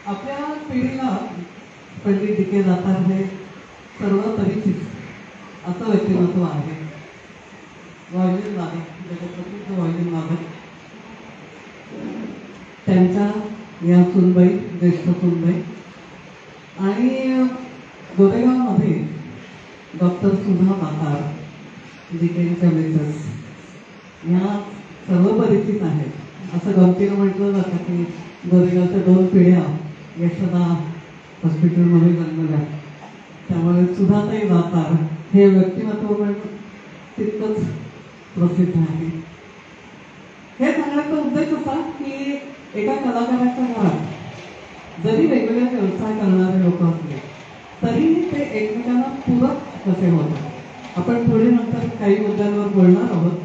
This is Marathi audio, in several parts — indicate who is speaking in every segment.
Speaker 1: आपल्या पिढीला पंडित डी के दातार हे सर्व परिचित असं व्यक्तिमत्व आहे. व्हायोलिन वादक, जगप्रसिद्ध व्हायोलिन वादक. त्यांच्या या सुनबाई, ज्येष्ठ सुनबाई आणि गोरेगावमध्ये डॉक्टर सुधा दातार, डी केच्या मिसेस, ह्या सर्व परिचित आहेत. असं गमतीनं म्हटलं जातं की गोरेगावच्या 2 पिढ्या यशोदा हॉस्पिटलमध्ये जन्मल्या. त्यामुळे सुधाताई दातार हे व्यक्तिमत्व पण तितकंच प्रसिद्ध आहे. हे सांगण्याचा उद्देश असा की एका कलाकाराच्या घरात जरी वेगवेगळे व्यवसाय करणारे लोक असले तरी ते एकमेकांना पूरक कसे होतात आपण पुढे नंतर काही मुद्द्यांवर बोलणार आहोत.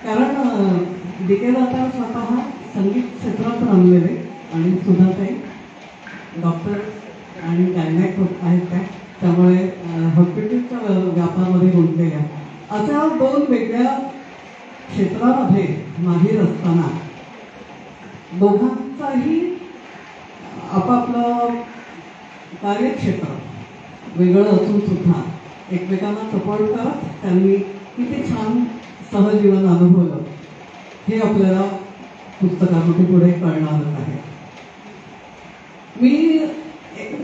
Speaker 1: कारण डी के दातार स्वतः संगीत क्षेत्रात रमलेले आणि सुधाताई डॉक्टर आणि गायनेक आहेत त्या, त्यामुळे हॉस्पिटलच्या व्यापारामध्ये गुंतलेल्या. अशा 2 वेगळ्या क्षेत्रामध्ये माहीर असताना दोघांचाही आपापलं कार्यक्षेत्र वेगळं असून सुद्धा एकमेकांना सपोर्ट करत त्यांनी किती छान सहजीवन अनुभवलं हे आपल्याला पुस्तकामध्ये पुढे कळणारच आहे. मी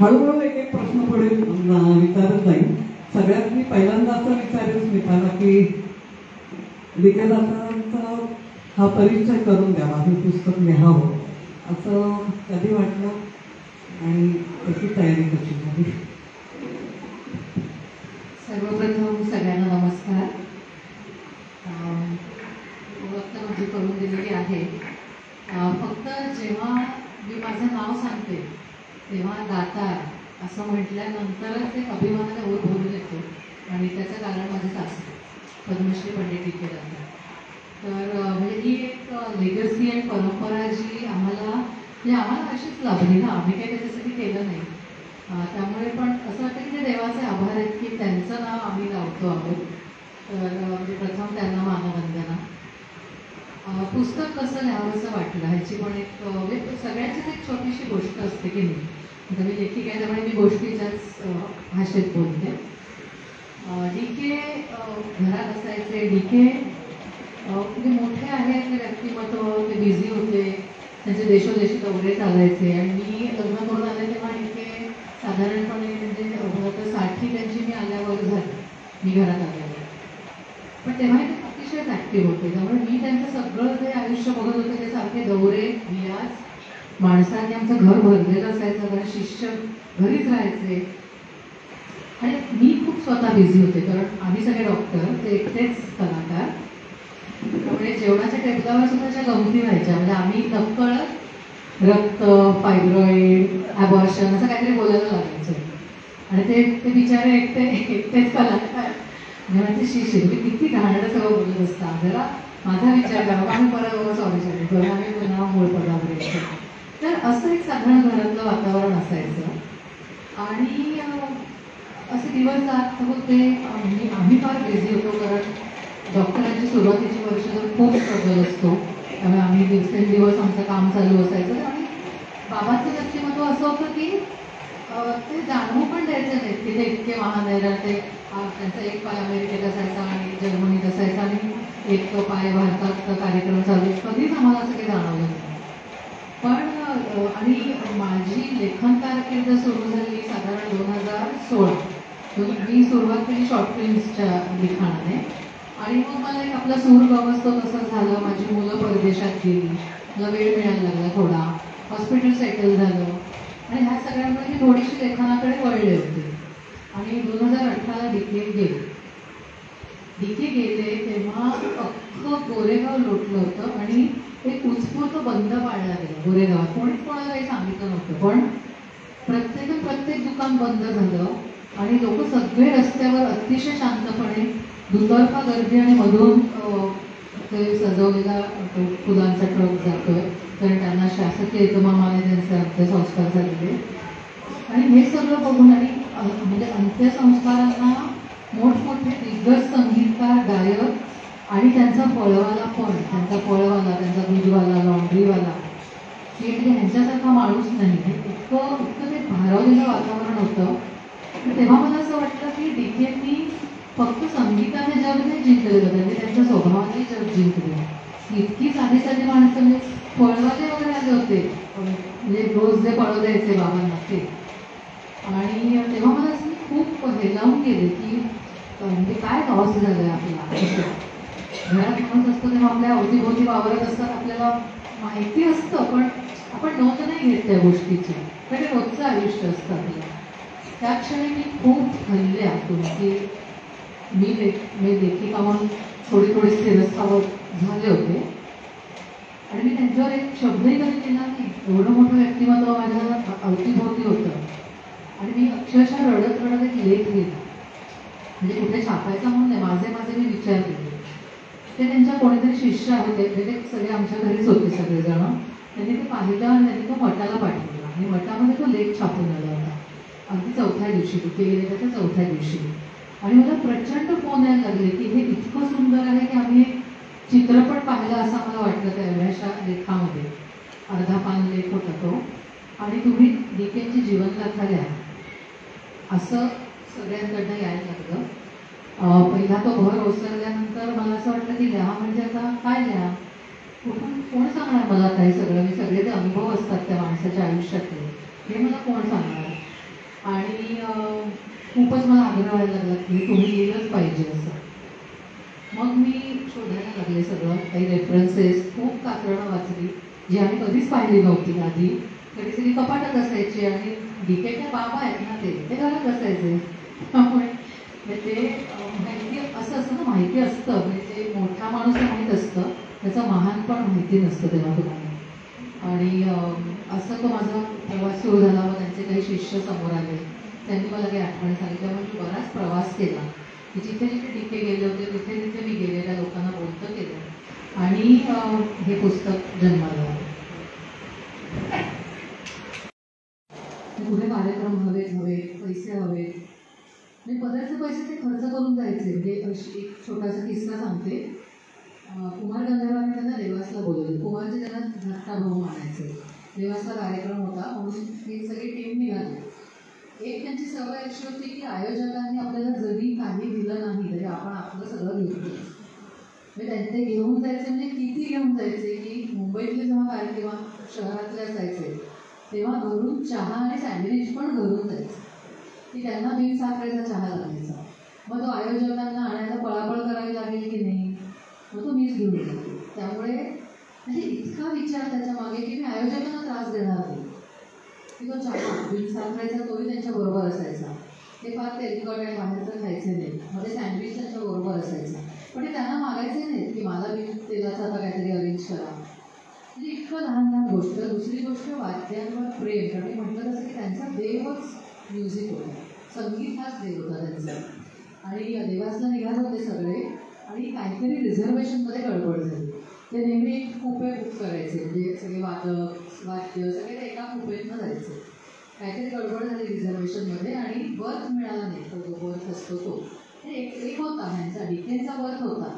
Speaker 1: हळूहळू एक प्रश्न पुढे विचारत जाईल. सगळ्यात मी पहिल्यांदा असं विचारेल स्मिताला की डी के दातारांचा हा परिचय करून द्यावा, हे पुस्तक लिहावं असं कधी वाटलं आणि त्याची तयारी कशी झाली?
Speaker 2: सर्वप्रथम सगळ्यांना नमस्कार. ओळख तर माझी करून दिलेली आहे. फक्त जेव्हा मी माझं नाव सांगते तेव्हा दातार असं म्हटल्यानंतरच एक अभिमानाने ओढ भरून येतो आणि त्याचं कारण माझे सासरे पद्मश्री पंडित डी के दातार. तर म्हणजे ही एक लेगसी आणि परंपरा जी आम्हाला अशीच लाभली ना, आम्ही काही त्याच्यासाठी केलं नाही. त्यामुळे पण असं वाटतं की ते देवाचे आभार आहेत की त्यांचं नाव आम्ही लावतो आहोत. तर म्हणजे प्रथम त्यांना मानवंदना. पुस्तक कसं लिहावंसं वाटलं ह्याची पण एक म्हणजे सगळ्यांचीच एक छोटीशी गोष्ट असते की नाही. आता मी लेखिक आहे त्यामुळे मी गोष्टीच्याच भाषेत बोलते. डी के घरात असायचे. डी के म्हणजे मोठे आहेत ते व्यक्तिमत्व, ते बिझी होते, त्यांचे देशोदेशी दौरे चालायचे. आणि मी लग्न करून आले तेव्हा डी के साधारणपणे म्हणजे 60 त्यांची मी आल्यावर झाली, मी घरात आल्यावर. पण तेव्हा ते अतिशयच ॲक्टिव्ह होते. त्यामुळे मी त्यांचं सगळं जे आयुष्य बघत होते ते सारखे दौरे, रियाज, माणसाने आमचं घर भरलेलं असायचं, कारण शिष्य घरीच राहायचे. आणि मी खूप स्वतः बिझी होते कारण आम्ही सगळे डॉक्टर, ते एकटेच कलाकार. त्यामुळे जेवणाच्या टेबलावर सुद्धा ज्या गमती व्हायच्या, म्हणजे आम्ही नकळत रक्त, फायब्रॉईड, ॲबॉर्शन असं काहीतरी बोलायला लागायचं. आणि ते बिचारे एकटेच कलाकार म्हणजे शिष्य तुम्ही किती घाणेरडं सगळं बोलत असता, जरा माझा विचार करा. आम्ही परत सॉरी आम्ही पुन्हा मूळ पदावर यायचो. तर असं एक साधारण घरातलं वातावरण असायचं. आणि असे दिवस जात होते. आम्ही फार बिझी होतो कारण डॉक्टरांची सुरुवातीची वर्ष जर खूप स्ट्रगल असतो, त्यामुळे आम्ही दिवसेंदिवस आमचं काम चालू असायचं. आणि बाबाचं व्यक्तिमत्व असं होतं की ते जाणवू पण द्यायचं नाही की ते इतके महान आहे. ते त्यांचा एक पाय अमेरिकेत असायचा आणि जर्मनीत असायचा आणि एक पाय भारतात कार्यक्रम चालू, कधीच आम्हाला असं काही जाणवलं नाही. पण आणि माझी लेखन कारकीर्द सुरू झाली साधारण 2016. मी सुरुवात केली शॉर्ट फिल्म्सच्या लिखाणाने. आणि मग मला एक आपला सूर गवसतो तसं झालं. माझी मुलं परदेशात गेली, मला वेळ मिळायला लागला थोडा, हॉस्पिटल सेटल झालं. आणि ह्या सगळ्यामुळे मी थोडीशी लेखनाकडे वळले होते. आणि 2018ला डी के गेले तेव्हा अख्खं गोरेगाव लोटलं होतं आणि एक उत्स्फूर्त बंद पाळला गेला गोरेगावात. कोणीच कोणाला काही सांगितलं नव्हतं, पण प्रत्येक दुकान बंद झालं आणि लोक सगळे रस्त्यावर अतिशय शांतपणे, दुतर्फा गर्दी आणि मधून ते सजवलेला फुलांचा ट्रक जातोय कारण त्यांना शासकीय इतमामाने त्यांचे अंत्यसंस्कार झालेले. आणि हे सगळं बघून आणि म्हणजे अंत्यसंस्कारांना मोठमोठे दिग्गज संगीतकार, गायक आणि त्यांचा फळवाला पण, त्यांचा दूधवाला, लॉन्ड्रीवाला, की म्हणजे ह्यांच्यासारखा माणूस नाही. इतकं भारावलेलं वातावरण होतं. तर तेव्हा मला असं वाटलं की डीकेंनी फक्त संगीताने जग नाही जिंकलेलं, त्यांनी त्यांच्या स्वभावाने जग जिंकलं. इतकी साधी साधी माणसं म्हणजे पळवाले वगैरे आले होते, म्हणजे रोज जे पळव द्यायचे बाबांना ते. आणि तेव्हा मला असं खूप हेलावून गेले की म्हणजे काय लॉस झालं आहे आपला. असं घरात माणूस असतो तेव्हा आपल्या अवतीभोवती वावरत असतात, आपल्याला माहिती असतं पण आपण नोंद नाही घेत त्या गोष्टीची, कारण ते रोजचं आयुष्य असतं आपलं. त्या क्षणी मी खूप हल्ले आतून की मी लेखिका म्हणून थोडी स्थिरस्थावत झाले होते आणि मी त्यांच्यावर एक शब्दही कधी केला नाही. एवढं मोठं व्यक्तिमत्व माझ्या अवतीभोवती होतं आणि मी अक्षरशः रडत रडत एक लेख लिहिला, म्हणजे कुठे छापायचा म्हणून नाही, माझे मी विचार केले. ते त्यांच्या कोणीतरी शिष्य होते, ते सगळे आमच्या घरीच होते सगळेजण. त्यांनी ते पाहिलं आणि त्यांनी तो मठाला पाठवला आणि मठामध्ये तो लेख छापून आला होता अगदी चौथ्या दिवशी, तिथे गेले त्याच्या चौथ्या दिवशी. आणि मला प्रचंड फोन यायला लागले की हे इतकं सुंदर आहे की आम्ही चित्रपट पाहिला असं मला वाटलं त्या एवढ्याशा लेखामध्ये. अर्धा पान लेख होता तो, आणि तुम्ही डीकेंची जीवनगाथा द्या असं सगळ्यांकडनं यायला लागलं. पहिला तो भर ओसरल्यानंतर मला असं वाटलं की लिहा म्हणजे आता काय लिहा, कुठून कोण सांगणार मला काय सगळं. मी सगळे जे अनुभव असतात त्या माणसाच्या आयुष्यातले हे मला कोण सांगणार. आणि खूपच मला आग्रह व्हायला लागला की तुम्ही लिहिलंच पाहिजे असं. मग मी शोधायला लागले सगळं, काही रेफरन्सेस, खूप कात्रणं वाचली जी आम्ही कधीच पाहिली नव्हती आधी. कधी कधी कपाटात असायची आणि डीकेच्या बाबा आहेत ना ते घरात असायचे. त्यामुळे ते माहिती असं असतं ना, माहिती असतं म्हणजे ते मोठा माणूस माहीत असतं, त्याचं महान पण माहिती नसतं तेव्हा तुम्हाला. आणि असं तो माझा प्रवास सुरू झाला. व त्यांचे काही शिष्य समोर आले, त्यांनी मला काही आठवणी सांगितल्या. म्हणजे बराच प्रवास केला की जिथे जिथे डीके गेले होते तिथे तिथे मी गेलेल्या लोकांना बोलतं केलं आणि हे पुस्तक जन्माला आलं. पुढे कार्यक्रम हवेत, पैसे हवेत, म्हणजे पदार्थ पैसे ते खर्च करून जायचे. म्हणजे अशी एक छोटासा किस्सा सांगते. कुमार गंधर्वांनी त्यांना देवासला बोलवलं. कुमारचे त्यांना धाकटा भाऊ मानायचे. देवासला कार्यक्रम होता म्हणून ही सगळी टीम निघाली. एक त्यांची सवय अशी होती की आयोजकांनी आपल्याला जरी काही दिलं नाही तरी आपण आपलं सगळं घेतो. म्हणजे त्यांचे घेऊन जायचे, म्हणजे किती घेऊन जायचे की मुंबईतले जेव्हा किंवा शहरातले असायचे तेव्हा घरून चहा आणि सँडविच पण घरून जायचे की त्यांना बिन साखरेचा चहा लागायचा. मग तो आयोजकांना आणायला पळापळ करावी लागेल की नाही, मग तो मीच घेऊन येतो. त्यामुळे म्हणजे इतका विचार त्याच्या मागे की मी आयोजकांना त्रास देणार नाही की तो चहा बिन साखरेचा तोही त्यांच्याबरोबर असायचा. ते फार तेलकट आणि बाहेरचं खायचे नाही, मग ते सँडविच त्यांच्याबरोबर असायचं. पण ते त्यांना मागायचे नाहीत की मला बिन तेलाचा आता काहीतरी अरेंज करा. म्हणजे इतकं लहान लहान गोष्ट. दुसरी गोष्ट वाद्यांवर प्रेम. कारण मी म्हटलं तसं की त्यांचा देवच म्युझिक होता, संगीत हाच देव होता त्यांचा. आणि देवासला निघाले होते सगळे आणि काहीतरी रिझर्वेशनमध्ये गडबड झाली. ते नेहमी कुपे बुक करायचे, म्हणजे सगळे वाद्य सगळे ते एका कुपेतनं जायचे. काहीतरी गडबड झाली रिझर्वेशनमध्ये आणि बर्थ मिळाला नाही. तो जो बर्थ असतो तो एक होता ह्यांचा, डीकेचा बर्थ होता,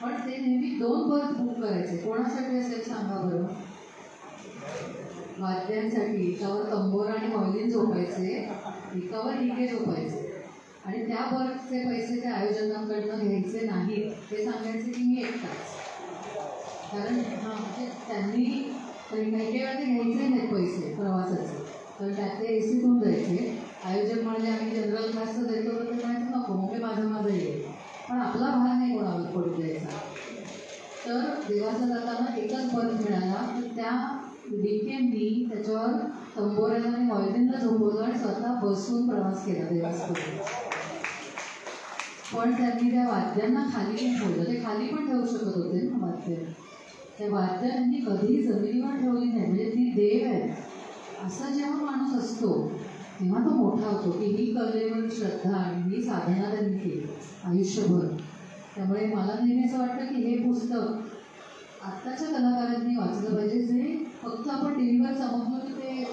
Speaker 2: पण ते नेहमी 2 बर्थ बुक करायचे. कोणासाठी असेल सांगा बरं? वाद्यांसाठी. एकावर तंबोरा आणि व्हायोलिन झोपायचे, एकावर डीके झोपायचे. आणि त्या बर्थचे पैसे त्या आयोजकांकडनं घ्यायचे नाहीत, ते सांगायचे की मी एकटाच. कारण म्हणजे त्यांनी काही वेळा ते घ्यायचे नाहीत पैसे प्रवासाचे, तर त्यातले एसीतून जायचे. आयोजक म्हणजे आम्ही जनरल क्लासचं देतो तर ते म्हणायचं नको, मग मी माझं येईल, पण आपला भार नाही कोणावर पडू द्यायचा. तर देवाचा जाताना एकच बर्थ मिळाला, तर त्या डीकेंनी त्याच्यावर तंबोऱ्याला आणि व्हायोलिनला झोपवलं आणि स्वतः बसून प्रवास केला देवासोबत. पण त्यांनी त्या वाद्यांना खाली पण ठेवलं. ते खाली पण ठेवू शकत होते ना वाद्य. त्या वाद्य त्यांनी कधीही जमिनीवर ठेवली नाही. म्हणजे ती देव आहे असा जेव्हा माणूस असतो तेव्हा तो मोठा होतो की ही कलेवर श्रद्धा आणि ही साधना त्यांनी केली आयुष्यभर. त्यामुळे मला नेहमी असं वाटतं की हे पुस्तक आत्ताच्या कलाकारांनी वाचलं पाहिजे, जे फक्त आपण टी व्हीवर समजलो की ते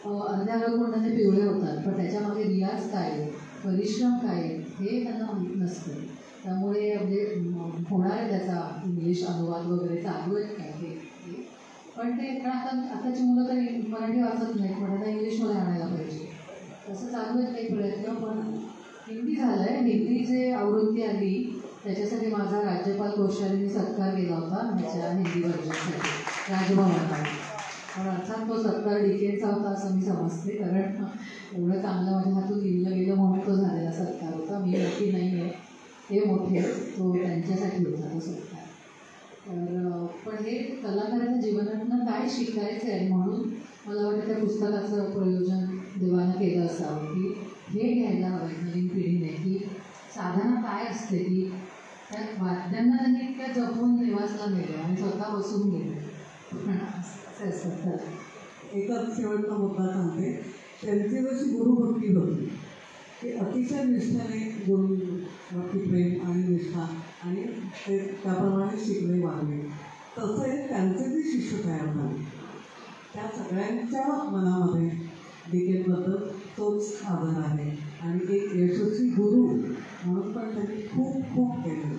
Speaker 2: अर्ध्या रंगोंडाने पिवळे होतात, पण त्याच्यामागे रियाज काय, परिश्रम काय हे त्यांना माहीत नसतं. त्यामुळे म्हणजे होणार आहे त्याचा इंग्लिश अनुवाद वगैरे चालू आहेत काय हे, पण ते आताची मुलं तरी मराठी वाचत नाहीत, पण त्यांना इंग्लिशमध्ये आणायला पाहिजे. तसं चालू आहेत काही प्रयत्न, पण हिंदी झालं आहे. हिंदी जे आवृत्ती आली त्याच्यासाठी माझा राज्यपाल कोश्यारींनी सत्कार केला होता माझ्या हिंदी वर्जनसाठी राजभवनात. पण अर्थात तो सत्कार डिकेचा होता असं मी समजते, कारण एवढं चांगलं माझ्या हातून लिहिलं गेलं म्हणून तो झालेला सत्कार होता. मी मोठी नाही आहे, ते मोठे, तो त्यांच्यासाठी होता तो सत्कार. तर पण हे कलाकाराच्या जीवनातनं काय शिकायचं आहे म्हणून मला वाटतं त्या पुस्तकाचं प्रयोजन देवानं केलं असावं, की हे घ्यायला हवं नवीन पिढीने, की साधना काय असते, की त्या वाद्यांना त्यांनी इतक्या जपून देवासला नेलं आणि स्वतः बसून गेले. असं असतं.
Speaker 1: एकच शेवटचा मुद्दा सांगते. त्यांची जशी गुरुभक्ती होती की अतिशय निष्ठेने गुरुवरती प्रेम आणि निष्ठा आणि ते त्याप्रमाणे शिकले वागले, तसे त्यांचे जे शिष्य तयार झाले त्या सगळ्यांच्या मनामध्ये डिकेबद्दल तोच आदर आहे. आणि एक यशस्वी गुरु म्हणून पण त्यांनी खूप खूप केलं.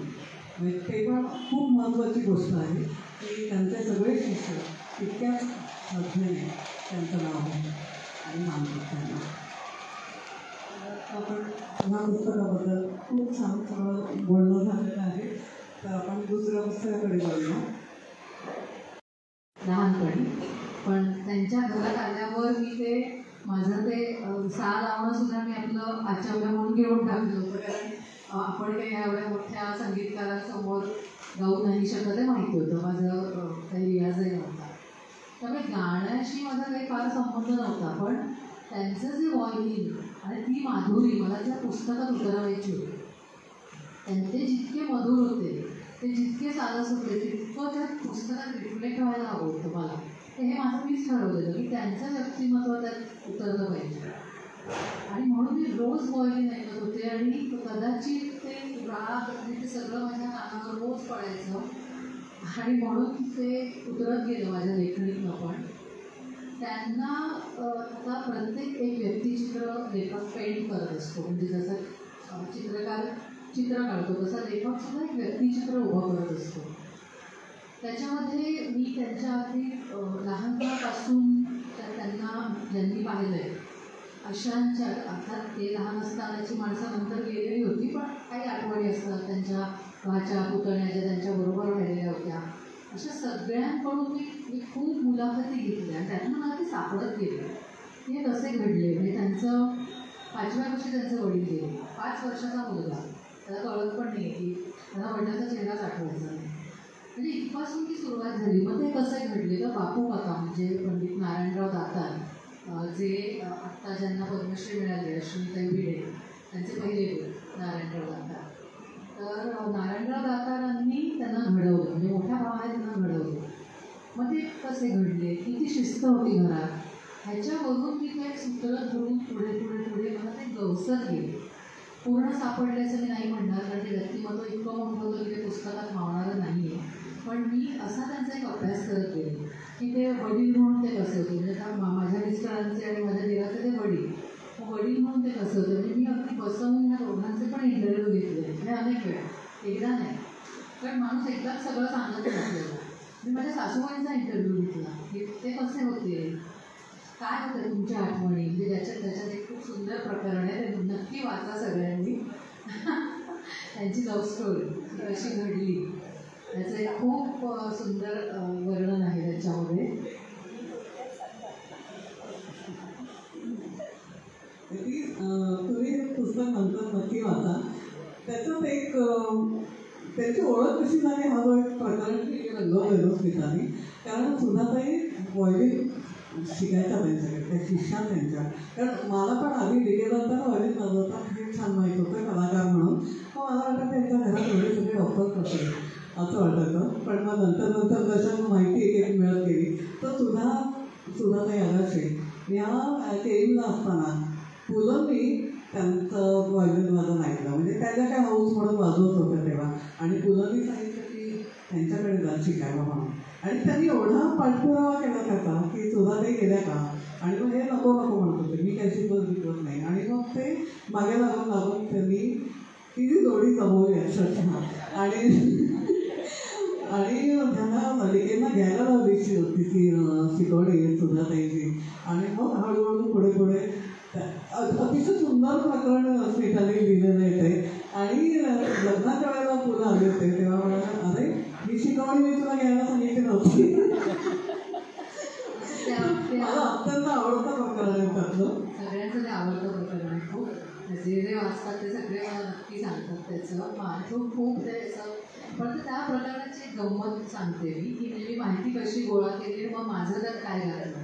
Speaker 1: म्हणजे ते पण खूप महत्त्वाची गोष्ट आहे की त्यांचे सगळे शिष्य तितक्याच श्रद्धेने त्यांचं नाव आहे आणि मानतात त्यांना. आपण ह्या पुस्तकाबद्दल खूप छान सगळं बोलणं झालेलं आहे. तर आपण दुसऱ्या पुस्तकाकडे जाऊया.
Speaker 2: लहानपणी पण त्यांच्या घरात आल्यावर मी ते माझं ते सा लावणं सुद्धा मी आपलं आचव्य म्हणून घेऊन टाकलं होतं, कारण आपण काही एवढ्या मोठ्या संगीतकारांसमोर गाऊ नाही शकत हे माहिती होतं. माझं काही रियाजही नव्हता, त्यामुळे गाण्याशी माझा काही फार संबंध नव्हता. पण त्यांचं जे व्हॉल्यूम आणि ती माधुरी मला त्या पुस्तकात उतरवायची होती. त्यांचे जितके मधुर होते, ते जितके सारस होते, तितकं त्या पुस्तकात रिफ्लेक्ट व्हायला हवं होतं मला. तर हे माझं मीच ठरवलेलं की त्यांचं व्यक्तिमत्व त्यात उतरलं पाहिजे. आणि म्हणून मी रोज व्हॉल्यूम ऐकत होते आणि कदाचित ते राग आणि ते सगळं माझ्या कानावर रोज पडायचं आणि म्हणून ते उतरत गेलं माझ्या लेखणीतनं. पण त्यांना आता प्रत्येक एक व्यक्तिचित्र लेखक पेंट करत असतो, म्हणजे जसं चित्रकार चित्र काढतो तसा लेखकसुद्धा एक व्यक्तिचित्र उभं करत असतो. त्याच्यामध्ये मी त्यांच्या अगदी लहानपणापासून त्यांना ज्यांनी पाहिलं आहे अशांच्या, अर्थात ते लहान असतानाची माणसं नंतर गेलेली होती, पण काही आठवणी असतात त्यांच्या भाच्या पुतण्या ज्या त्यांच्याबरोबर राहिलेल्या होत्या, अशा सगळ्यांकडून मी खूप मुलाखती घेतल्या आणि त्यातून मला ते सापडत गेले की हे कसे घडले. म्हणजे त्यांचं 5व्या वर्षी त्यांचे वडील गेले. 5 वर्षाचा मुलगा, त्याला कळत पण नाही की त्याला वडिलांचा चेहराच आठवायचा नाही. म्हणजे इथपासून ती सुरुवात झाली. मग ते कसे घडले तर बापू काका म्हणजे पंडित नारायणराव दातार, जे आत्ता ज्यांना पद्मश्री मिळाली अश्विनीताई भिडे, त्यांचे पहिले गुरु नारायणराव दातार. तर नारायणराव दातारांनी त्यांना घडवलं, म्हणजे मोठ्या भावाने त्यांना घडवलं. मग ते कसे घडले, किती शिस्त होती घरात, ह्याच्यावरून मी काही सूत्र धरून पुढे पुढे पुढे मला ते गवसत गेले. पूर्ण सापडल्याचं मी नाही म्हणणार, कारण ते व्यक्तिमत्व इतकं मोठं होतं की ते पुस्तकात मावणारं नाही आहे. पण मी असा त्यांचा एक अभ्यास करत गेले की ते वडील म्हणून ते कसे होते. म्हणजे आता माझ्या मिस्टरांचे आणि माझ्या देवाचे ते वडील, वडील म्हणून ते कसे होते. म्हणजे मी अगदी बसवून ह्या दोघांचे पण इंटरव्ह्यू घेतले म्हणजे अनेक वेळा, एकदा नाही. कारण माणूस एकदाच सगळं सांगत नसलेलं. मी माझ्या सासूबाईंचा इंटरव्ह्यू घेतला की ते कसे होते, काय होतं तुमच्या आठवणी. म्हणजे त्याच्यात एक खूप सुंदर प्रकरण आहे, ते नक्की वाचा सगळ्यांनी. त्यांची लव्ह स्टोरी कशी घडली त्याचं एक खूप सुंदर वर्णन आहे त्याच्यामध्ये.
Speaker 1: तुम्ही पुस्तक नंतर नक्की वाचा. त्याच्यात एक त्याची ओळख कशी झाली हा जो एक प्रकरण रंगवलेलो स्मिताने. कारण सुधाताई व्हायोलिन शिकायचा त्यांच्याकडे, त्या शिष्या त्यांच्या. कारण मला पण आधी डिकेनंतर व्हायोलिन वाजवता हे छान माहीत होतं कलाकार म्हणून. मग मला वाटतं त्यांच्या घरात एवढे सगळे ऑफर असेल असं वाटायचं. पण मग नंतर जशा माहिती एक मिळत गेली तर सुधाताई आगाशे या केरीला असताना पुलंनी त्यांचं व्हायोलिन वाजन ऐकलं. म्हणजे त्याच्या काय हाऊस म्हणून वाजवत होतं तेव्हा. आणि पुलंनी सांगितलं की त्यांच्याकडे जा शिकायला म्हणून. आणि त्यांनी एवढा पाठपुरावा केला त्याचा की सुधाताई गेल्या का, आणि मग हे नको म्हणत होते, मी काही शिकवत नाही. आणि मग ते मागे लागून त्यांनी ती जोडी जमवली अक्षरशः. आणि त्यांना मलिकेंना घ्यायला लावली ती शिकवणी सुधाताईची. आणि मग हळूहळू पुढे अतिशय सुंदर प्रकरण स्मिताने लिहिलेलं आहे ते. आणि लग्नाच्या वेळेला फुलं आले होते तेव्हा म्हणाला, अरे ही शिकवणी मी तुला घ्यायला सांगितली नव्हती. मला अत्यंत आवडतं प्रकरण आहे त्यातलं.
Speaker 2: सगळ्यांचं ते आवडतं प्रकरण आहे खूप. जे जे वाचतात ते सगळे मला नक्की सांगतात त्याचं माझं खूप ते असं. पण त्या प्रकरणाची गंमत सांगते मी की म्हणजे मी माहिती कशी गोळा केली मग माझं त्यात काय घातलं.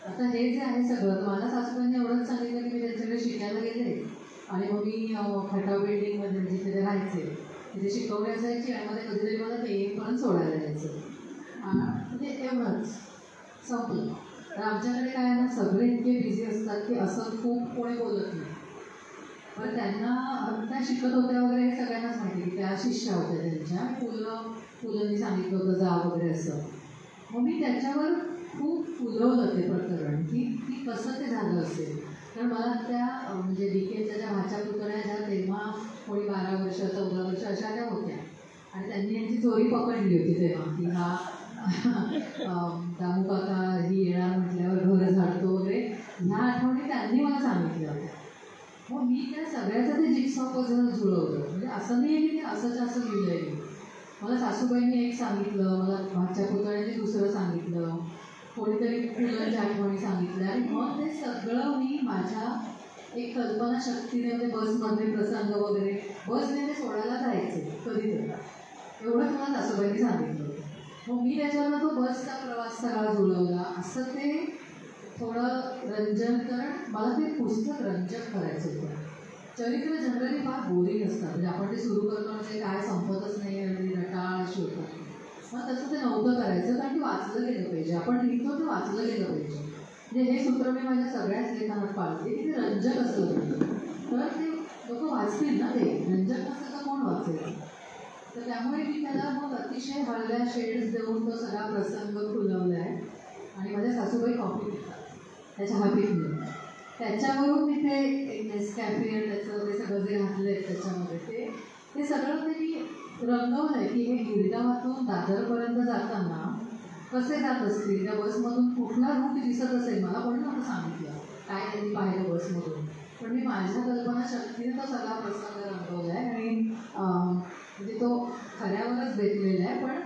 Speaker 2: आता हे जे आहे सगळं माझ्या सासूबाईंनी एवढंच सांगितलं की मी त्यांच्याकडे शिकायला गेले आणि मग मी खटाव बिल्डिंगमध्ये जिथे ते राहायचे तिथे शिकवणी असायची आणि मध्ये कधीतरी मला पेपर्यंत सोडायला जायचं. म्हणजे एवढंच संपलं. तर आमच्याकडे काय ना सगळे इतके बिझी असतात की असं खूप कोणी बोलत नाही. पण त्यांना त्या शिकत होत्या वगैरे हे सगळ्यांनाच माहिती की त्या शिष्या होत्या त्यांच्या. फुलंनी सांगितलं होतं जा वगैरे असं. मग मी त्याच्यावर खूप फुलवलं ते प्रकरण की कसं ते झालं असेल. कारण मला त्या म्हणजे डीकेच्या ज्या भाच्या पुतळ्या ज्या तेव्हा कोणी 12 वर्ष 14 वर्ष अशा त्या होत्या आणि त्यांनी यांची चोरी पकडली होती तेव्हा की हा दामू काका ही येणार म्हटल्यावर घर झाडतो वगैरे ह्या आठवणी त्यांनी मला सांगितल्या होत्या. मग मी त्या सगळ्याचं ते जिक्सॉ पझल जुळवलं. म्हणजे असं नाही आहे की ते असंच असं लिहिलं आहे. मला सासूबाईंनी एक सांगितलं, मला भाच्या पुतळ्याने दुसरं सांगितलं, कोणीतरी फुलांच्या आठवणी सांगितल्या आणि मग ते सगळं मी माझ्या एक कल्पनाशक्तीने म्हणजे बसमधले प्रसंग वगैरे बसने ते सोडायला जायचे कधीतरी एवढं मला सासूबाईंनी सांगितलं होतं. मग मी त्याच्यावर तो बसचा प्रवास सगळा जुळवला. असं ते थोडं रंजन कारण मला ते पुस्तक रंजक करायचं होतं. चरित्र जनरली फार बोरिंग असतात. म्हणजे आपण ते सुरू करतो म्हणजे काय संपतच नाही आणि रटाळ अशी होतात. मग तसं ते नव्हतं करायचं कारण की वाचलं गेलं पाहिजे. आपण लिहितो ते वाचलं गेलं पाहिजे. म्हणजे हे सूत्र मी माझ्या सगळ्याच लेखनात पाळते की ते रंजक असलं पाहिजे. तर ते लोक वाचतील ना. ते रंजक नसलं तर कोण वाचेल. तर त्यामुळे मी त्याला मग अतिशय हळव्या शेड्स देऊन तो सगळा प्रसंग फुलवला आहे. आणि माझ्या सासूबाई कॉफी पितात त्याच्या हापीतून. त्याच्यावरून मी ते नेस्कॅफे आणि त्याचं ते सगळं जे घातलं आहे त्याच्यामध्ये ते सगळं ते मी रंगवलं आहे की हे गिरगावातून दादरपर्यंत जाताना कसे जात असतील. त्या बसमधून कुठला रूट दिसत असेल मला कोणी नव्हतं सांगितलं काय त्यांनी पाहिलं बसमधून. पण मी माझ्या कल्पनाशक्तीने तो सगळा प्रसंग रंगवला आहे आणि म्हणजे तो खऱ्यावरच बेतलेला आहे. पण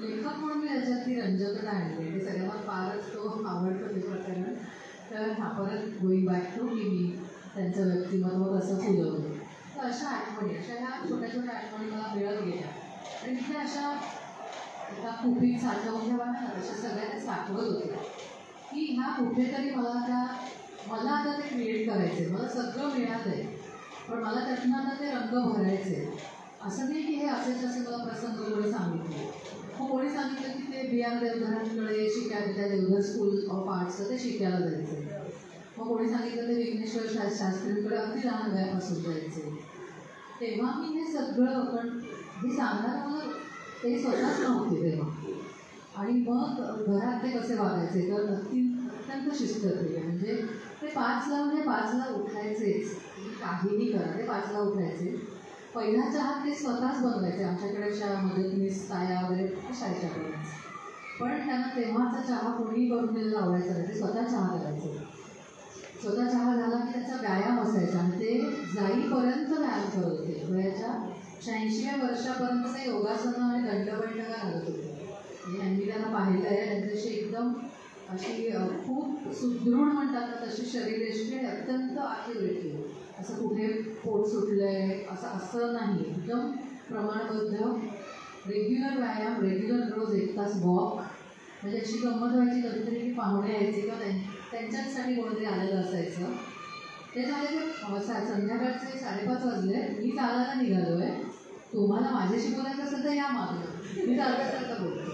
Speaker 2: लेखक म्हणून मी त्याच्यात ती रंजकता आणली आहे. ते सगळ्यांना फारच तो आवडतं ते प्रकरण. तर हा परत गोईंग बॅक टू की मी त्यांचं व्यक्तिमत्व कसं फुलवलं. तर अशा आठवणी अशा ह्या छोट्या छोट्या आठवणी मला मिळत गेल्या आणि तिथे अशा एका कुपीत साठवून ठेवा ना अशा सगळ्या ते साठवत होते की ह्या कुठेतरी मला आता ते क्रिएट करायचे. मला सगळं मिळालं आहे पण मला त्यातनं आता ते रंग भरायचे. असं नाही की हे असेच असे मला प्रसंग कोणी सांगितले. मग कोणी सांगितलं की ते बी आर देवधरांकडे शिकायला त्या देवधर स्कूल ऑफ आर्ट्सचं ते शिकायला जायचं. मग कोणी सांगितलं ते विघ्नेश्वर शास्त्रीकडे अगदी लहान वयापासून जायचे. तेव्हा मी हे सगळं पण हे सांगणार मला ते स्वतःच नव्हते तेव्हा. आणि मग घरात ते कसे वागायचे तर अत्यंत शिस्तप्रिय. म्हणजे ते 5ला उठायचेच. काहीही करा ते 5ला उठायचे. पहिला चहा ते स्वतःच बनवायचे. आमच्याकडे अशा मदतनीस ताया वगैरे असायच्या करून. पण त्यांना तेव्हाचा चहा कोणीही करून दिलेला आवडायचा नाही. ते स्वतः चहा करायचे. स्वतः चहा झाला की त्याचा व्यायाम असायचा आणि ते जाईपर्यंत व्यायाम करत होते. वयाच्या 86व्या वर्षापर्यंत ते योगासनं आणि दंडबैठका घालत होते. म्हणजे मी त्यांना पाहिलं आहे. त्यांच्याशी एकदम अशी खूप सुदृढ म्हणतात ना तशी शरीरयष्टी आणि अत्यंत ॲक्युरेटली. असं कुठे पोट सुटलं आहे असं नाही. एकदम प्रमाणबद्ध रेग्युलर व्यायाम रेग्युलर रोज 1 तास वॉक. म्हणजे अशी गंमत व्हायची कधीतरी की पाहुणे यायचे किंवा त्यांच्याचसाठी कोणीतरी आलेलं असायचं. ते झाले ते संध्याकाळचे 5:30 वाजले. मी चालायला निघालो आहे. तुम्हाला माझ्याशी बोलायचं असेल तर या मागं मी चालता बोलतो.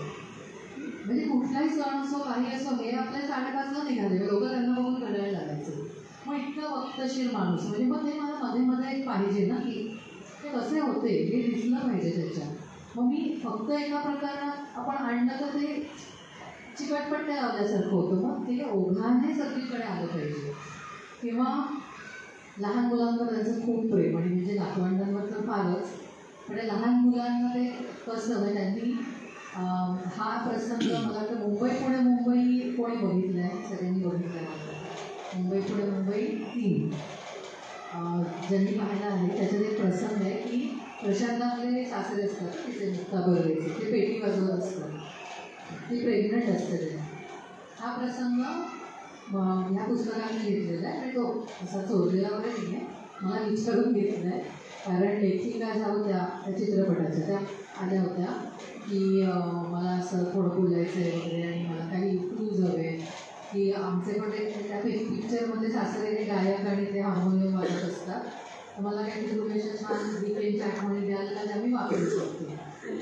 Speaker 2: म्हणजे कुठलाही सण असो काही असो हे आपल्या 5:30ला निघाले. लोक त्यांना बघून घडायला लागायचे. मग इतकं वक्तशीर माणूस म्हणजे मग ते मला मध्ये मध्ये एक पाहिजे ना की ते कसे होते हे दिसलं पाहिजे त्याच्यात. मग मी फक्त एका प्रकारात आपण आणलं तर ते चिकटपट्ट्या लावल्यासारखं होतं. मग ते ओघाने सगळीकडे आलं पाहिजे. किंवा लहान मुलांवर त्यांचं खूप प्रेम आणि म्हणजे नातवंडांवर तर फारच. म्हणजे लहान मुलांना ते कसं म्हणजे त्यांनी हा प्रसंग मला वाटतं मुंबई कोणी बघितलं आहे. सगळ्यांनी बघितलं आहे. मुंबई पुणे मुंबई 3 ज्यांनी पाहायला आहे त्याच्यात एक प्रसंग आहे की प्रशांतातले सासरे असतात तिचे मुक्ता बर्वेचे ते पेटी वाजवत असतात ती प्रेग्नंट असते ते हा प्रसंग ह्या पुस्तकाने घेतलेला आहे आणि तो असा चोरलेला वगैरे नाही आहे मला विचारून घेतला आहे कारण लेखिका ज्या होत्या त्या चित्रपटाच्या त्या आल्या होत्या की मला असं थोडं बोलायचं आहे वगैरे आणि मला काही क्लूज हवे की आमचे पण ते त्या पिक्चरमध्ये सासरे गायक आणि ते हार्मोनियम वाजत असतात तर मला काहीतरी तुम्ही छान डिटेलच्या आठवणी द्याल का त्या मी वापरू शकते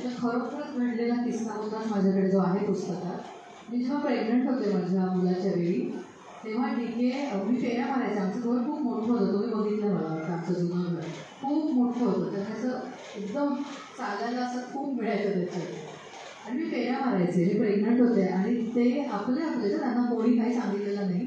Speaker 2: तर खरोखरच घडलेला किस्सा होता माझ्याकडे जो आहे पुस्तकात मी जेव्हा प्रेग्नंट होते माझ्या मुलाच्या वेळी तेव्हा DK मी फेऱ्या मारायचं आमचं घर खूप मोठं होतं तुम्ही बघितलं मला वाटतं आमचं जुनं घर खूप मोठं होतं त्यामुळे असं एकदम चालायला असं खूप मिळायचं त्याच्यात आणि मी फेऱ्या मारायचे मी प्रेग्नंट होते आणि ते आपले तर त्यांना कोणी काही सांगितलेलं नाही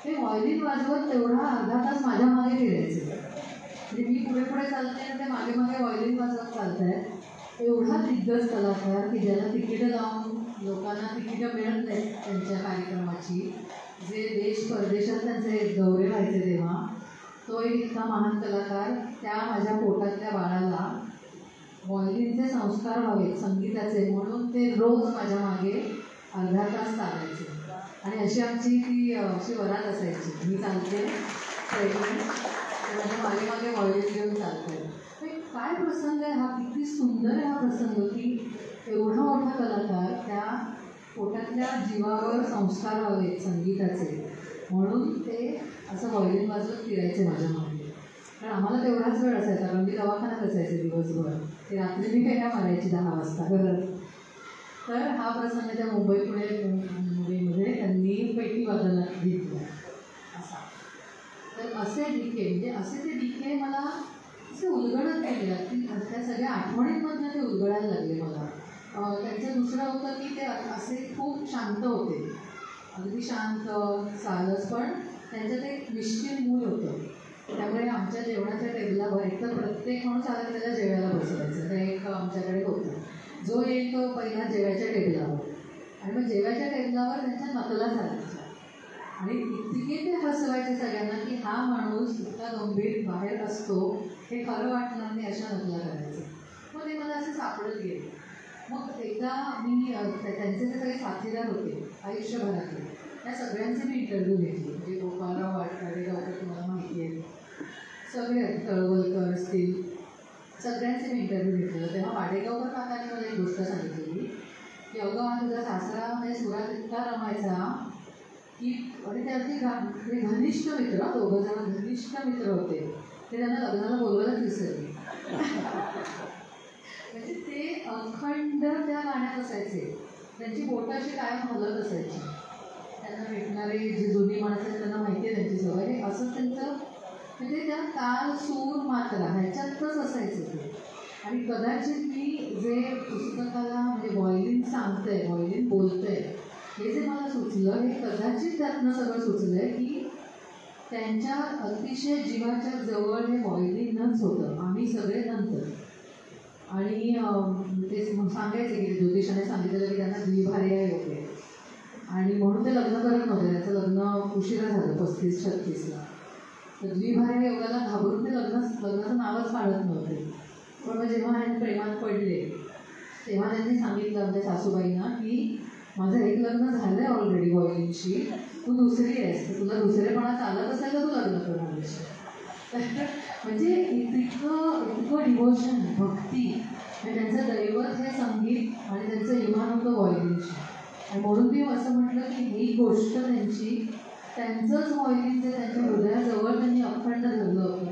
Speaker 2: ते व्हायोलिन वाजवत तेवढा अर्धा तास माझ्या मागे फिरायचे म्हणजे मी पुढे पुढे चालते आणि ते मागे मागे व्हायोलिन वाजवत चालत आहेत एवढा दिग्गज कलाकार की ज्याला तिकीटं लावून लोकांना तिकीटं मिळत नाहीत त्यांच्या कार्यक्रमाची जे देश परदेशात त्यांचे दौरे व्हायचे तेव्हा तो एक इतका महान कलाकार त्या माझ्या पोटातल्या बाळाला व्हायोलिनचे संस्कार व्हावेत संगीताचे म्हणून ते रोज माझ्या मागे अर्धा तास चालायचे आणि अशी आमची ती अशी वरात असायची मी चालते माझ्या मागे मागे व्हायोलिन घेऊन चालते काय प्रसंग आहे हा किती सुंदर आहे हा प्रसंग की एवढा मोठा कलाकार त्या पोटातल्या जीवावर संस्कार व्हावेत संगीताचे म्हणून ते असं व्हायोलिन वाजवत फिरायचे माझ्या मागे कारण आम्हाला तेवढाच वेळ असायचा कारण मी दवाखान्यात असायचे दिवसभर ते रात्री मी फेऱ्या मारायची 10 वाजता घरात तर हा प्रसंग त्या मुंबई पुणे मुंबईमध्ये त्यांनी पेटी वाजवायला घेतला असा तर असे DK म्हणजे असे ते DK मला असे उलगडत गेले की त्या सगळ्या आठवणींमधनं ते उलगडायला लागले मला त्यांचं दुसरं होतं की ते असे खूप शांत होते अगदी शांत साधच पण त्यांचं ते निश्चित मूल होतं त्यामुळे आमच्या जेवणाच्या टेबलावर एक तर प्रत्येक माणूस आला की त्याला जेवायला बसवायचं हे एक आमच्याकडे होतं जो एक पहिला जेवायच्या टेबलावर आणि मग जेवायच्या टेबलावर त्यांच्या नकला चालायच्या आणि इतके ते हसवायचे सगळ्यांना की हा माणूस इतका गंभीर बाहेर असतो हे खरं वाटणार नाही अशा नकला करायचं मग ते मला असं सापडत गेले मग एकदा मी त्यांचे जे सगळे साथीदार होते आयुष्यभरातले त्या सगळ्यांचे मी इंटरव्ह्यू घेतले म्हणजे गोपाळराव वाडेगावकर तुम्हाला माहिती आहे सगळे तळवलकर असतील सगळ्यांचे मी इंटरव्ह्यू घेतलेलं तेव्हा वाडेगावकर काकांनी मला एक गोष्ट सांगितलेली की अगं हा तुझा सासरा म्हणजे सुरात इतका रमायचा की आणि ते घनिष्ठ मित्र दोघं जण घनिष्ठ मित्र होते ते त्यांना लग्नाला बोलवायलाच विसरले म्हणजे ते अखंड त्या गाण्यात असायचे त्यांची बोटं अशी कायम हलत असायची त्यांना भेटणारे जी जुनी माणसं आहेत त्यांना माहिती आहे त्यांची सवय हे असं त्यांचं म्हणजे त्या ताल सूर मात्रा ह्याच्यातच असायचं ते आणि कदाचित मी जे पुस्तकाला म्हणजे व्हायोलिन सांगतंय व्हायोलिन बोलतंय हे जे मला सुचलं हे कदाचित त्यातनं सगळं सुचलं आहे की त्यांच्या अतिशय जीवाच्या जवळ हे व्हायोलिनच होतं आम्ही सगळे नंतर आणि ते सांगायचे की ज्योतिषाने सांगितलेलं की त्यांना द्विभार्या होते आणि म्हणून ते लग्न करत नव्हते त्याचं लग्न उशिरा झालं 35-36ला तर द्विभार्या योगाला घाबरून ते लग्नाचं नावच काढत नव्हते पण मग जेव्हा हे प्रेमात पडले तेव्हा त्यांनी सांगितलं आमच्या सासूबाईंना की माझं एक लग्न झालं आहे ऑलरेडी व्हायोलिनशी तू दुसरी आहेस तर तुला दुसरेपणा चालत असेल तर तू लग्न करणार म्हणजे इतकं डिव्होशन भक्ती आणि त्यांचं दैवत हे संगीत आणि त्यांचं इमान होतं व्हायोलिनशी आणि म्हणून मी असं म्हटलं की ही गोष्ट त्यांचंच व्हायोलिन जे त्यांच्या हृदयाजवळ त्यांनी अखंड धरलं होतं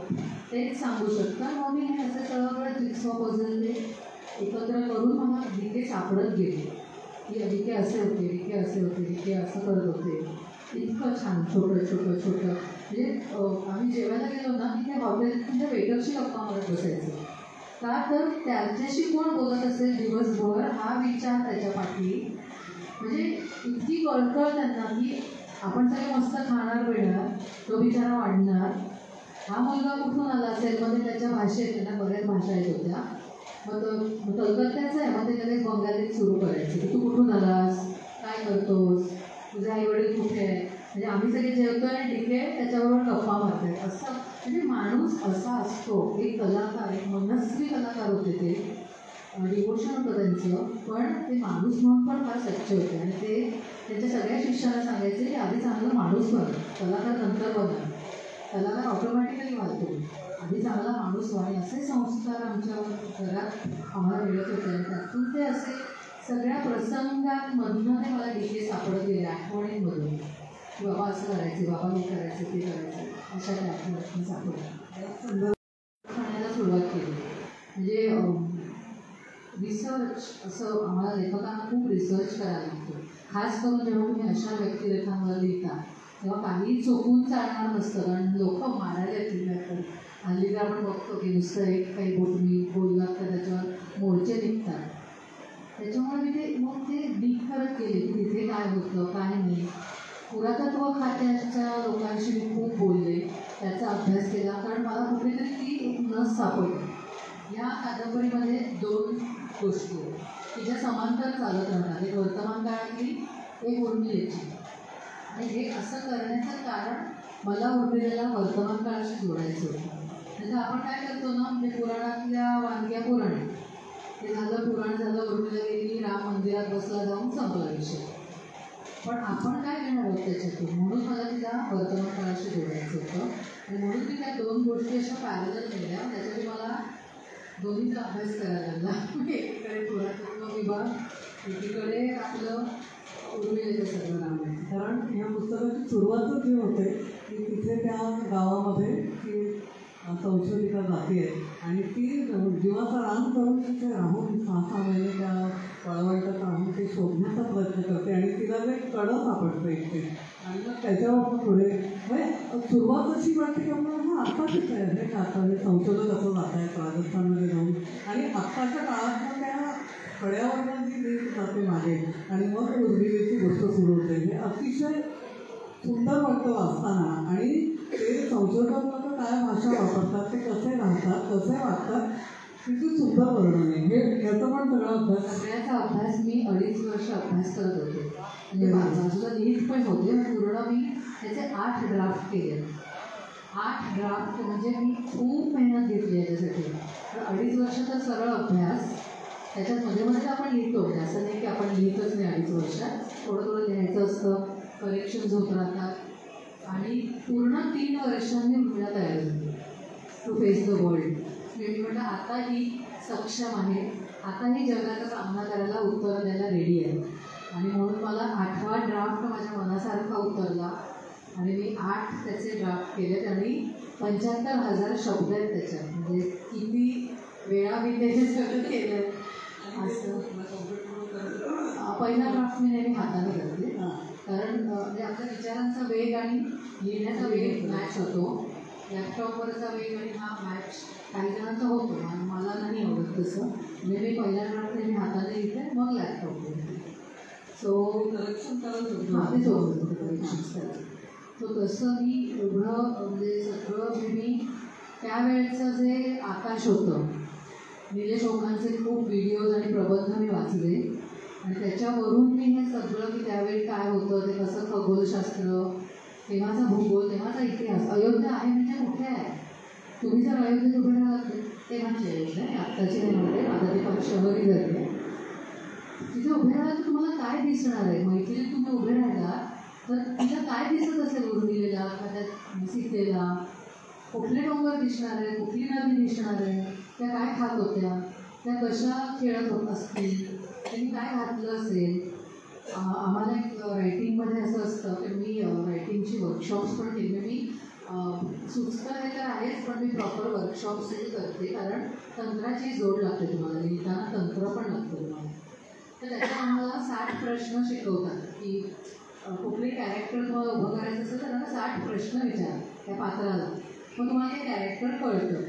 Speaker 2: तेच सांगू शकतं मग मी हे असं सगळं जिक्सॉ पझल एकत्र करून मला DK सापडत गेले की DK असे होते DK असे होते DK असं करत होते इतकं छान छोटं म्हणजे आम्ही जेवायला गेलो ना की त्या हॉटेलच्या वेटरशी गप्पा मारत बसायचं का तर त्याच्याशी कोण बोलत असेल दिवसभर हा विचार त्याच्या पाठी म्हणजे इतकी कळकळ त्यांना की आपण सगळे मस्त खाणार पिणार तो बिचारा वाढणार हा मुलगा कुठून आला असेल मग त्याच्या भाषेत त्यांना बऱ्याच भाषा येत होत्या मग कलकत्त्याचं आहे मग ते लगेच बंगालीत सुरू करायचं की तू कुठून आलास काय करतोस तुझे आईवडील कुठे आहे म्हणजे आम्ही सगळे जेवतो आणि तिथे त्याच्याबरोबर गप्पा मारतात असं. म्हणजे माणूस असा असतो, एक कलाकार, एक मनस्वी कलाकार होते ते, डिवोशन होतं त्यांचं, पण ते माणूस म्हणून पण फार स्वच्छ होते. आणि ते त्यांच्या सगळ्या शिष्याला सांगायचे की आधी चांगला माणूस बना, कलाकार नंतर बना, कलाकार ऑटोमॅटिकली वाढतो, आधी चांगला माणूस व्हा. असे संस्कार आमच्या घरात आम्हाला मिळत होते. आणि त्यातून ते असे सगळ्या प्रसंगांमधून ते मला डिशे सापडत गेले आठवणींमधून, की बाबा असं करायचे, बाबा हे करायचं, ते करायचं, अशा त्या आठवणी सापडल्या. खाण्याला सुरुवात केली. म्हणजे रिसर्च, असं आम्हाला लेखकांना खूप रिसर्च करायला लागतो. खास करून जेव्हा तुम्ही अशा व्यक्तिरेखांवर लिहिता तेव्हा काही चुकून चालणार नसतं, कारण लोक मारायला येतील. तर हल्ली तर आपण बघतो की नुसतं एक काही तुम्ही बोललात तर त्याच्यावर मोर्चे निघतात. त्याच्यामुळे मी ते डीप करत गेले की तिथे काय होतं काय नाही. पुरातत्व खात्याच्या लोकांशी मी खूप बोलले, त्याचा अभ्यास केला, कारण मला कुठेतरी ती नस सापडली. या कादंबरीमध्ये 2 गोष्टी की ज्या समांतर चालत राहतात, एक वर्तमान काळातली, एक उर्मिलेची. आणि हे असं करण्याचं कारण मला उर्मिलेला वर्तमान काळाशी जोडायचं होतं. म्हणजे आपण काय करतो ना, म्हणजे पुराणातल्या वानग्या पुराण, ते झालं, पुराण झालं, उर्मिला गेली, राम मंदिरात बसला, जाऊन संपला विषय. पण आपण काय घेणार आहोत त्याच्यातून, म्हणून मला तिला वर्तमान काळाशी जोडायचं होतं. आणि म्हणून मी त्या 2 गोष्टी अशा पॅरलल केल्या. त्याच्यासाठी मला दोन्हीचा अभ्यास करायला लागला. एकीकडे पुरातत्व विभाग, एकीकडे आपलं उर्मिलेचं सगळं नाव आहे.
Speaker 1: कारण ह्या पुस्तकाची सुरुवातच जी होते की तिथे त्या गावामध्ये ती संशोधिका जाते आहे आणि ती जीवाचा रान करून तिथे राहून 6 महिने त्या पळवंटात राहून ते शोधण्याचा प्रयत्न करते आणि तिला जे कडं सापडतं इथे. आणि मग त्याच्यावर पुढे म्हणजे सुरुवात अशी वाटते की आपण हा आत्ताच आहे हे का, आता हे संशोधक असं जात आहेत राजस्थानमध्ये जाऊन, आणि आत्ताच्या काळात मग त्या कड्यावर जी लीड जाते मागे आणि मग उर्मिलेची गोष्ट सुरू होते. हे अतिशय सुंदर वाटतं वाचताना. आणि ते संशोधक लोक काय भाषा वापरतात, ते कसे राहतात, कसे वागतात, किती सुंदर वर्णन आहे. हे याचा पण सगळा अभ्यास,
Speaker 2: सगळ्याचा अभ्यास मी 2.5 वर्ष अभ्यास करत होते. म्हणजे बाजूला लिहित पण होते. पूर्ण मी त्याचे 8 ड्राफ्ट केले. 8 ड्राफ्ट म्हणजे मी खूप मेहनत घेतली याच्यासाठी. तर 2.5 वर्षाचा सरळ अभ्यास. त्याच्यात मध्ये मध्ये आपण लिहितो, असं नाही की आपण लिहितच नाही 2.5 वर्षात. थोडं थोडं लिहायचं असतं, करेक्शन्स होत राहतात. आणि पूर्ण 3 वर्षांनी उर्मिला तयार झाली टू फेस द वर्ल्ड. मी म्हटलं आता ही सक्षम आहे, आता ही जगाचा सामना करायला, उत्तरं द्यायला रेडी आहे. आणि म्हणून मला 8वा ड्राफ्ट माझ्या मनासारखा उतरला आणि मी 8 त्याचे ड्राफ्ट केलेत. आणि 75,000 शब्द आहेत त्याच्यात. म्हणजे किती वेळा मी त्याचे सगळं केलं. असं पहिला ड्राफ्ट मी नेहमी हाताने करते, कारण म्हणजे आपल्या विचारांचा वेग आणि लिहिण्याचा वेग मॅच होतो. लॅपटॉपवरचा वेग आणि हा मॅच काही जणांचा होतो, मला नाही आवडत तसं. म्हणजे मी पहिला ड्राफ्ट नेहमी हाताने लिहिते, मग लॅपटॉपवर लिहिते. सो
Speaker 1: करेक्शन करत होतो.
Speaker 2: हां, तेच होतं करेक्शन्स करायचं. सो तसं मी एवढं म्हणजे सगळं मी त्यावेळेचं जे आकाश होतं, निलेश ओकांचे खूप व्हिडिओज आणि प्रबंध मी वाचले. आणि त्याच्यावरून मी हे सगळं की त्यावेळी काय होतं, ते कसं खगोलशास्त्र, तेव्हाचा भूगोल, तेव्हाचा इतिहास. अयोध्या आहे म्हणजे कुठे आहे, तुम्ही जर अयोध्येत उभे राहाल तेव्हाची अयोध्या आहे, आत्ताची नाही म्हणते, आता ती फार शहरी झाली. तिथे उभे राहिला तर तुम्हाला काय दिसणार आहे. मैत्रिणीत तुम्ही उभे राहिला तर तिला काय दिसत असेल, उर्मिलेला त्या सीतेला कुठले डोंगर दिसणार आहे, कुठली नदी दिसणार आहे, त्या काय खात होत्या, त्या कशा खेळत होत असतील, त्यांनी काय घातलं असेल. आम्हाला एक रायटिंगमध्ये असं असतं की मी रायटिंगची वर्कशॉप्स पण केली. मी सुचतं हे तर आहेच, पण मी प्रॉपर वर्कशॉप्सही करते, कारण तंत्राची जोड लागते तुम्हाला, लिहिताना तंत्र पण लागतं तुम्हाला. तर त्याच्यात आम्हाला 60 प्रश्न शिकवतात की कुठले कॅरेक्टर तुम्हाला उभं करायचं असेल तर त्यांना 60 प्रश्न विचारा त्या पात्राला, मग तुम्हाला ते कॅरेक्टर कळतं.